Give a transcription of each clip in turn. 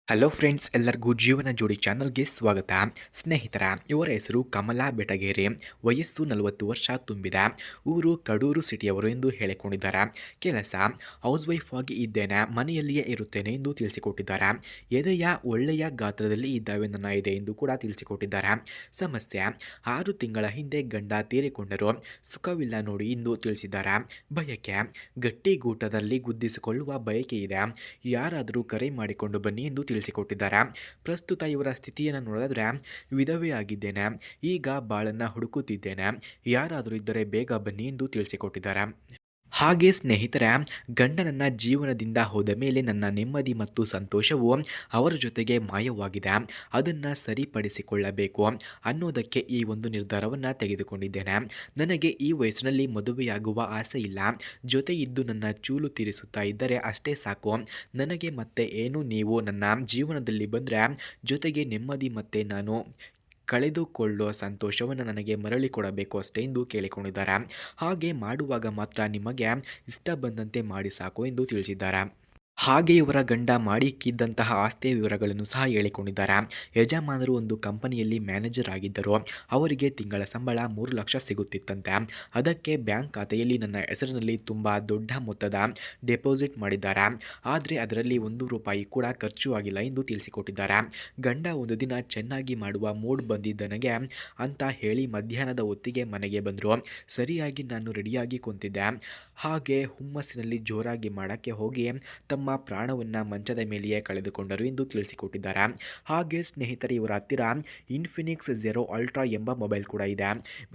Hello friends, ಎಲ್ಲರಿಗೂ ಜೀವನ ಜೋಡಿ ಚಾನಲ್ಗೆ ಸ್ವಾಗತ. ಸ್ನೇಹಿತರ, ಇವರ ಹೆಸರು ಕಮಲಾ ಬೆಟಗೇರಿ. ವಯಸ್ಸು 40 ವರ್ಷ ತುಂಬಿದೆ. ಊರು ಕಡೂರು ಸಿಟಿಯವರು ಎಂದು ಹೇಳಿಕೊಂಡಿದ್ದಾರೆ. ಕೆಲಸ ಹೌಸ್ ವೈಫ್ ಆಗಿ ಇದ್ದೇನೆ, ಮನೆಯಲ್ಲಿಯೇ ಇರುತ್ತೇನೆ ಎಂದು ತಿಳಿಸಿಕೊಟ್ಟಿದ್ದಾರೆ. ಎದೆಯ ಒಳ್ಳೆಯ ಗಾತ್ರದಲ್ಲಿ ಇದ್ದಾವೆ ನನ್ನ ಎದೆ ಎಂದು ಕೂಡ ತಿಳಿಸಿಕೊಟ್ಟಿದ್ದಾರೆ. ಸಮಸ್ಯೆ 6 ತಿಂಗಳ ಹಿಂದೆ ಗಂಡ ತೀರಿಕೊಂಡರು, ಸುಖವಿಲ್ಲ ನೋಡಿ ಎಂದು ತಿಳಿಸಿದ್ದಾರೆ. ಬಯಕೆ ಗಟ್ಟಿಗೂಟದಲ್ಲಿ ಗುದ್ದಿಸಿಕೊಳ್ಳುವ ಬಯಕೆ ಇದೆ, ಯಾರಾದರೂ ಕರೆ ಮಾಡಿಕೊಂಡು ಬನ್ನಿ ಎಂದು ತಿಳಿಸಿಕೊಟ್ಟಿದ್ದಾರೆ. ಪ್ರಸ್ತುತ ಇವರ ಸ್ಥಿತಿಯನ್ನು ನೋಡಿದ್ರೆ ವಿಧವೆಯಾಗಿದ್ದೇನೆ, ಈಗ ಬಾಳನ್ನ ಹುಡುಕುತ್ತಿದ್ದೇನೆ, ಯಾರಾದರೂ ಇದ್ದರೆ ಬೇಗ ಬನ್ನಿ ಎಂದು ತಿಳಿಸಿಕೊಟ್ಟಿದ್ದಾರೆ. ಹಾಗೆ ಸ್ನೇಹಿತರೆ, ಗಂಡನನ್ನ ಜೀವನದಿಂದ ಹೋದ ಮೇಲೆ ನನ್ನ ನೆಮ್ಮದಿ ಮತ್ತು ಸಂತೋಷವು ಅವರ ಜೊತೆಗೆ ಮಾಯವಾಗಿದೆ. ಅದನ್ನು ಸರಿಪಡಿಸಿಕೊಳ್ಳಬೇಕು ಅನ್ನೋದಕ್ಕೆ ಈ ಒಂದು ನಿರ್ಧಾರವನ್ನು ತೆಗೆದುಕೊಂಡಿದ್ದೇನೆ. ನನಗೆ ಈ ವಯಸ್ಸಿನಲ್ಲಿ ಮದುವೆಯಾಗುವ ಆಸೆ ಇಲ್ಲ. ಜೊತೆ ಇದ್ದು ನನ್ನ ಚೂಲು ತೀರಿಸುತ್ತಾ ಇದ್ದರೆ ಅಷ್ಟೇ ಸಾಕು ನನಗೆ. ಮತ್ತೆ ಏನು, ನೀವು ನನ್ನ ಜೀವನದಲ್ಲಿ ಬಂದರೆ ಜೊತೆಗೆ ನೆಮ್ಮದಿ ಮತ್ತೆ ನಾನು ಕಳೆದುಕೊಳ್ಳುವ ಸಂತೋಷವನ್ನು ನನಗೆ ಮರಳಿ ಕೊಡಬೇಕು ಅಷ್ಟೇ ಎಂದು ಕೇಳಿಕೊಂಡಿದ್ದಾರೆ. ಹಾಗೆ ಮಾಡುವಾಗ ಮಾತ್ರ ನಿಮಗೆ ಇಷ್ಟ ಬಂದಂತೆ ಮಾಡಿ ಸಾಕು ಎಂದು ತಿಳಿಸಿದ್ದಾರೆ. ಹಾಗೆ ಇವರ ಗಂಡ ಮಾಡಿಕ್ಕಿದ್ದಂತಹ ಆಸ್ತಿಯ ವಿವರಗಳನ್ನು ಸಹ ಹೇಳಿಕೊಂಡಿದ್ದಾರೆ. ಯಜಮಾನರು ಒಂದು ಕಂಪನಿಯಲ್ಲಿ ಮ್ಯಾನೇಜರ್ ಆಗಿದ್ದರು. ಅವರಿಗೆ ತಿಂಗಳ ಸಂಬಳ 3 ಲಕ್ಷ ಸಿಗುತ್ತಿತ್ತಂತೆ. ಅದಕ್ಕೆ ಬ್ಯಾಂಕ್ ಖಾತೆಯಲ್ಲಿ ನನ್ನ ಹೆಸರಿನಲ್ಲಿ ತುಂಬ ದೊಡ್ಡ ಮೊತ್ತದ ಡೆಪಾಸಿಟ್ ಮಾಡಿದ್ದಾರೆ. ಆದರೆ ಅದರಲ್ಲಿ 1 ರೂಪಾಯಿ ಕೂಡ ಖರ್ಚು ಆಗಿಲ್ಲ ಎಂದು ತಿಳಿಸಿಕೊಟ್ಟಿದ್ದಾರೆ. ಗಂಡ ಒಂದು ದಿನ ಚೆನ್ನಾಗಿ ಮಾಡುವ ಮೂಡ್ ಬಂದಿದ್ದ ನನಗೆ ಅಂತ ಹೇಳಿ ಮಧ್ಯಾಹ್ನದ ಹೊತ್ತಿಗೆ ಮನೆಗೆ ಬಂದರು. ಸರಿಯಾಗಿ ನಾನು ರೆಡಿಯಾಗಿ ಕುಂತಿದ್ದೆ. ಹಾಗೆ ಹುಮ್ಮಸ್ಸಿನಲ್ಲಿ ಜೋರಾಗಿ ಮಾಡೋಕ್ಕೆ ಹೋಗಿ ತಮ್ಮ ಪ್ರಾಣವನ್ನು ಮಂಚದ ಮೇಲೆಯೇ ಕಳೆದುಕೊಂಡರು ಎಂದು ತಿಳಿಸಿಕೊಟ್ಟಿದ್ದಾರೆ. ಹಾಗೆ ಸ್ನೇಹಿತರೆ, ಇವರ ಹತ್ತಿರ ಇನ್ಫಿನಿಕ್ಸ್ ಝೆರೋ ಅಲ್ಟ್ರಾ ಎಂಬ ಮೊಬೈಲ್ ಕೂಡ ಇದೆ.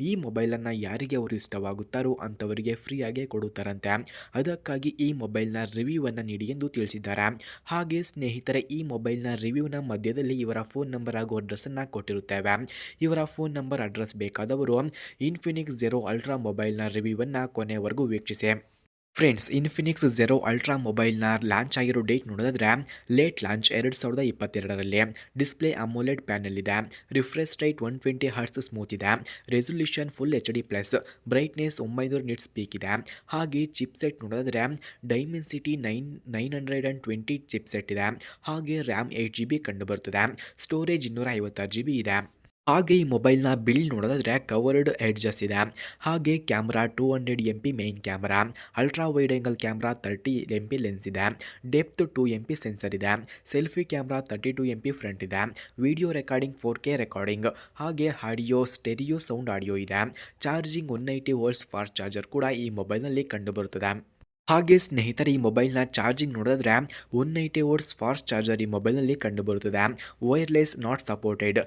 ಈ ಮೊಬೈಲನ್ನು ಯಾರಿಗೆ ಅವರು ಇಷ್ಟವಾಗುತ್ತಾರೋ ಅಂಥವರಿಗೆ ಫ್ರೀಯಾಗಿ ಕೊಡುತ್ತಾರಂತೆ. ಅದಕ್ಕಾಗಿ ಈ ಮೊಬೈಲ್ನ ರಿವ್ಯೂವನ್ನು ನೀಡಿ ಎಂದು ತಿಳಿಸಿದ್ದಾರೆ. ಹಾಗೆ ಸ್ನೇಹಿತರೆ, ಈ ಮೊಬೈಲ್ನ ರಿವ್ಯೂನ ಮಧ್ಯದಲ್ಲಿ ಇವರ ಫೋನ್ ನಂಬರ್ ಹಾಗೂ ಅಡ್ರೆಸ್ಸನ್ನು ಕೊಟ್ಟಿರುತ್ತೇವೆ. ಇವರ ಫೋನ್ ನಂಬರ್, ಅಡ್ರೆಸ್ ಬೇಕಾದವರು ಇನ್ಫಿನಿಕ್ಸ್ ಝೆರೋ ಅಲ್ಟ್ರಾ ಮೊಬೈಲ್ನ ರಿವ್ಯೂವನ್ನು ಕೊನೆಯವರೆಗೂ ವೀಕ್ಷಿಸಿ. ಫ್ರೆಂಡ್ಸ್, ಇನ್ಫಿನಿಕ್ಸ್ ಝೆರೋ ಅಲ್ಟ್ರಾ ಮೊಬೈಲ್ನ ಲಾಂಚ್ ಆಗಿರೋ ಡೇಟ್ ನೋಡಿದ್ರೆ ಲೇಟ್ ಲಾಂಚ್ 2022ರಲ್ಲಿ. ಡಿಸ್ಪ್ಲೇ ಅಮೋಲೆಡ್ ಪ್ಯಾನಲ್ ಇದೆ. ರಿಫ್ರೆಶ್ ರೇಟ್ 120 ಹರ್ಟ್ಸ್ ಸ್ಮೂತ್ ಇದೆ. Resolution full HD plus. Brightness 900 nits peak ಇದೆ. ಹಾಗೆ ಚಿಪ್ಸೆಟ್ ನೋಡಿದ್ರೆ ಡೈಮೆನ್ಸಿಟಿ 920 ಚಿಪ್ಸೆಟ್ ಇದೆ. ಹಾಗೆ ರ್ಯಾಮ್ 8GB ಕಂಡುಬರುತ್ತದೆ. ಸ್ಟೋರೇಜ್ 256GB ಇದೆ. ಹಾಗೆ ಈ ಮೊಬೈಲ್ನ ಬಿಲ್ಡ್ ನೋಡೋದಾದರೆ ಕವರ್ಡ್ ಎಡ್ಜಸ್ ಇದೆ. ಹಾಗೆ camera 200 MP main camera, ultra wide angle camera, 30 MP lens ಇದೆ. ಡೆಪ್ತ್ 2 MP ಸೆನ್ಸರ್ ಇದೆ. ಸೆಲ್ಫಿ ಕ್ಯಾಮ್ರಾ 32 MP ಫ್ರಂಟ್ ಇದೆ. Video recording 4K recording. ಹಾಗೆ ಆಡಿಯೋ ಸ್ಟೆರಿಯೋ ಸೌಂಡ್ ಆಡಿಯೋ ಇದೆ. ಚಾರ್ಜಿಂಗ್ 180 ವೋಲ್ಟ್ಸ್ ಫಾಸ್ಟ್ ಚಾರ್ಜರ್ ಕೂಡ ಈ ಮೊಬೈಲ್ನಲ್ಲಿ ಕಂಡುಬರುತ್ತದೆ. ಹಾಗೆ ಸ್ನೇಹಿತರೆ, ಈ ಮೊಬೈಲ್ನ ಚಾರ್ಜಿಂಗ್ ನೋಡಿದ್ರೆ 180 ವೋಲ್ಟ್ಸ್ ಫಾಸ್ಟ್ ಚಾರ್ಜರ್ ಈ ಮೊಬೈಲ್ನಲ್ಲಿ ಕಂಡುಬರುತ್ತದೆ. Wireless not supported.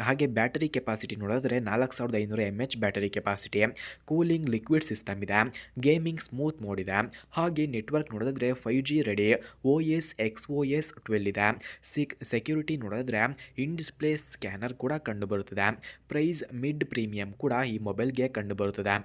ಹಾಗೆ ಬ್ಯಾಟರಿ ಕೆಪಾಸಿಟಿ ನೋಡಿದ್ರೆ 4500 mAh battery capacity. Cooling liquid system ಇದೆ. ಗೇಮಿಂಗ್ ಸ್ಮೂತ್ ಮೋಡ್ ಇದೆ. ಹಾಗೆ ನೆಟ್ವರ್ಕ್ ನೋಡಿದ್ರೆ 5G ರೆಡಿ. OS XOS 12 ಇದೆ. ಸೆಕ್ಯೂರಿಟಿ ನೋಡಿದ್ರೆ ಇನ್ ಡಿಸ್ಪ್ಲೇ ಸ್ಕ್ಯಾನರ್ ಕೂಡ ಕಂಡುಬರುತ್ತದೆ. ಪ್ರೈಸ್ ಮಿಡ್ ಪ್ರೀಮಿಯಂ ಕೂಡ ಈ ಮೊಬೈಲ್ಗೆ ಕಂಡುಬರುತ್ತದೆ.